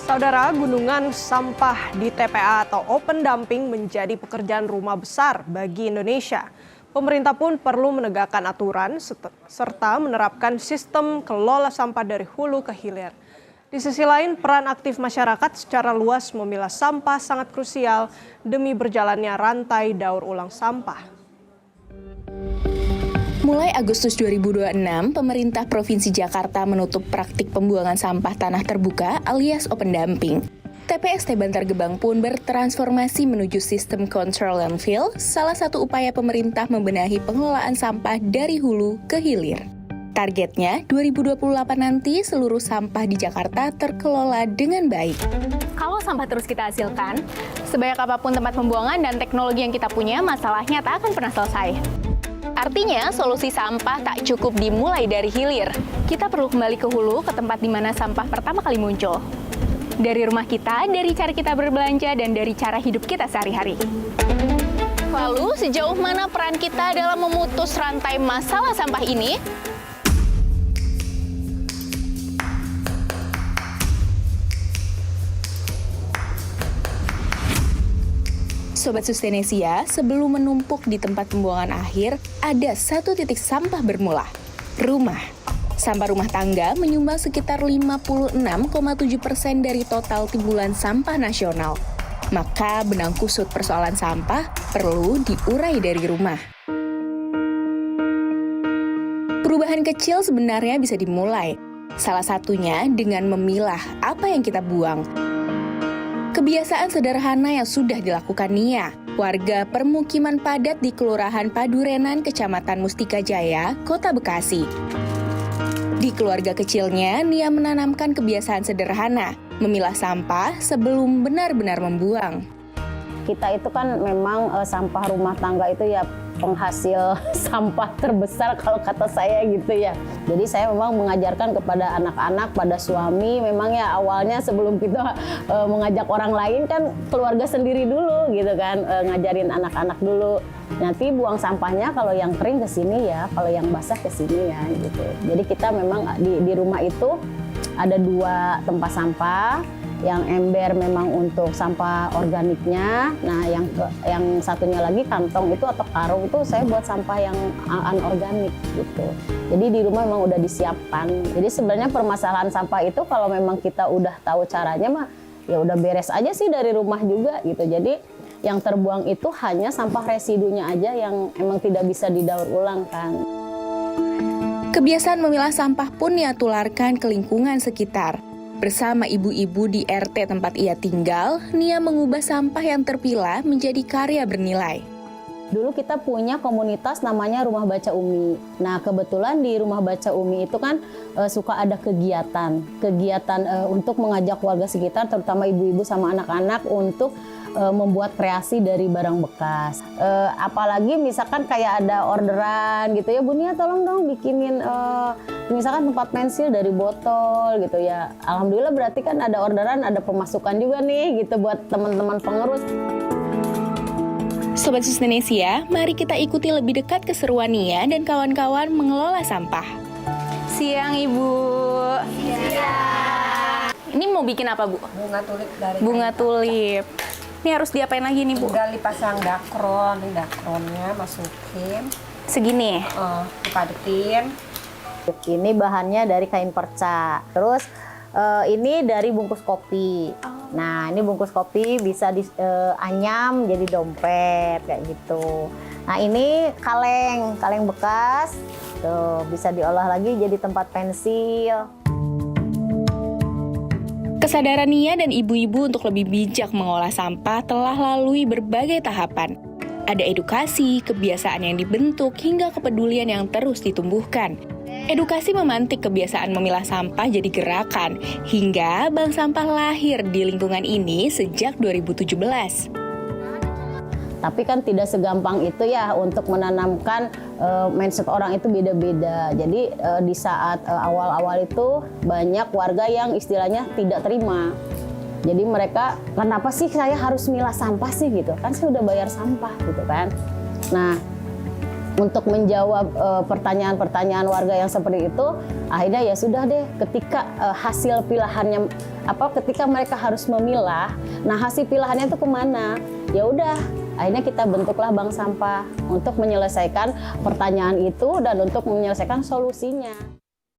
Saudara, gunungan sampah di TPA atau open dumping menjadi pekerjaan rumah besar bagi Indonesia. Pemerintah pun perlu menegakkan aturan serta menerapkan sistem kelola sampah dari hulu ke hilir. Di sisi lain, peran aktif masyarakat secara luas memilah sampah sangat krusial demi berjalannya rantai daur ulang sampah. Mulai Agustus 2026, pemerintah Provinsi Jakarta menutup praktik pembuangan sampah tanah terbuka alias open dumping. TPST Bantar Gebang pun bertransformasi menuju sistem control landfill, salah satu upaya pemerintah membenahi pengelolaan sampah dari hulu ke hilir. Targetnya, 2028 nanti seluruh sampah di Jakarta terkelola dengan baik. Kalau sampah terus kita hasilkan, sebanyak apapun tempat pembuangan dan teknologi yang kita punya, masalahnya tak akan pernah selesai. Artinya, solusi sampah tak cukup dimulai dari hilir. Kita perlu kembali ke hulu, ke tempat di mana sampah pertama kali muncul. Dari rumah kita, dari cara kita berbelanja, dan dari cara hidup kita sehari-hari. Lalu, sejauh mana peran kita dalam memutus rantai masalah sampah ini? Sobat Sustainisia, sebelum menumpuk di tempat pembuangan akhir, ada satu titik sampah bermula, rumah. Sampah rumah tangga menyumbang sekitar 56,7% dari total timbulan sampah nasional. Maka benang kusut persoalan sampah perlu diurai dari rumah. Perubahan kecil sebenarnya bisa dimulai. Salah satunya dengan memilah apa yang kita buang. Kebiasaan sederhana yang sudah dilakukan Nia, warga permukiman padat di Kelurahan Padurenan, Kecamatan Mustika Jaya, Kota Bekasi. Di keluarga kecilnya, Nia menanamkan kebiasaan sederhana, memilah sampah sebelum benar-benar membuang. Kita itu kan memang sampah rumah tangga itu ya penghasil sampah terbesar kalau kata saya gitu ya. Jadi saya memang mengajarkan kepada anak-anak, pada suami, memang ya awalnya sebelum kita mengajak orang lain kan keluarga sendiri dulu gitu kan, ngajarin anak-anak dulu. Nanti buang sampahnya kalau yang kering ke sini ya, kalau yang basah ke sini ya gitu. Jadi kita memang di rumah itu ada 2 tempat sampah. Yang ember memang untuk sampah organiknya, nah yang satunya lagi kantong itu atau karung itu saya buat sampah yang anorganik gitu. Jadi di rumah memang udah disiapkan. Jadi sebenarnya permasalahan sampah itu kalau memang kita udah tahu caranya mah ya udah beres aja sih dari rumah juga gitu. Jadi yang terbuang itu hanya sampah residunya aja yang emang tidak bisa didaur ulang kan. Kebiasaan memilah sampah pun Nia tularkan ke lingkungan sekitar. Bersama ibu-ibu di RT tempat ia tinggal, Nia mengubah sampah yang terpilah menjadi karya bernilai. Dulu kita punya komunitas namanya Rumah Baca Umi. Nah kebetulan di Rumah Baca Umi itu kan suka ada kegiatan untuk mengajak warga sekitar, terutama ibu-ibu sama anak-anak untuk membuat kreasi dari barang bekas. Apalagi misalkan kayak ada orderan gitu ya, Bu Nia tolong dong bikinin misalkan tempat pensil dari botol gitu ya. Alhamdulillah berarti kan ada orderan, ada pemasukan juga nih gitu buat teman-teman pengerus. Sobat Sustainisia, mari kita ikuti lebih dekat keseruan Nia dan kawan-kawan mengelola sampah. Siang, Ibu. Siang. Ini mau bikin apa, Bu? Bunga tulip dari Bunga tulip. Ini harus diapain lagi nih, Bu? tinggal dipasang dakron, di dakronnya masukin, Segini. dipadetin. Ini bahannya dari kain perca. Terus ini dari bungkus kopi. Nah ini bungkus kopi bisa dianyam jadi dompet kayak gitu. Nah ini kaleng bekas. Tuh bisa diolah lagi jadi tempat pensil. Kesadaran Nia dan ibu-ibu untuk lebih bijak mengolah sampah telah lalui berbagai tahapan. Ada edukasi, kebiasaan yang dibentuk, hingga kepedulian yang terus ditumbuhkan. Edukasi memantik kebiasaan memilah sampah jadi gerakan, hingga bank sampah lahir di lingkungan ini sejak 2017. Tapi kan tidak segampang itu ya untuk menanamkan mindset orang itu beda-beda. Jadi di saat awal-awal itu banyak warga yang istilahnya tidak terima. Jadi mereka, kenapa sih saya harus milah sampah sih gitu? Kan saya udah bayar sampah gitu kan. Nah Untuk menjawab pertanyaan-pertanyaan warga yang seperti itu, akhirnya ya sudah deh, ketika hasil pilihannya ketika mereka harus memilah, nah hasil pilihannya itu kemana? Ya udah, akhirnya kita bentuklah bank sampah untuk menyelesaikan pertanyaan itu dan untuk menyelesaikan solusinya.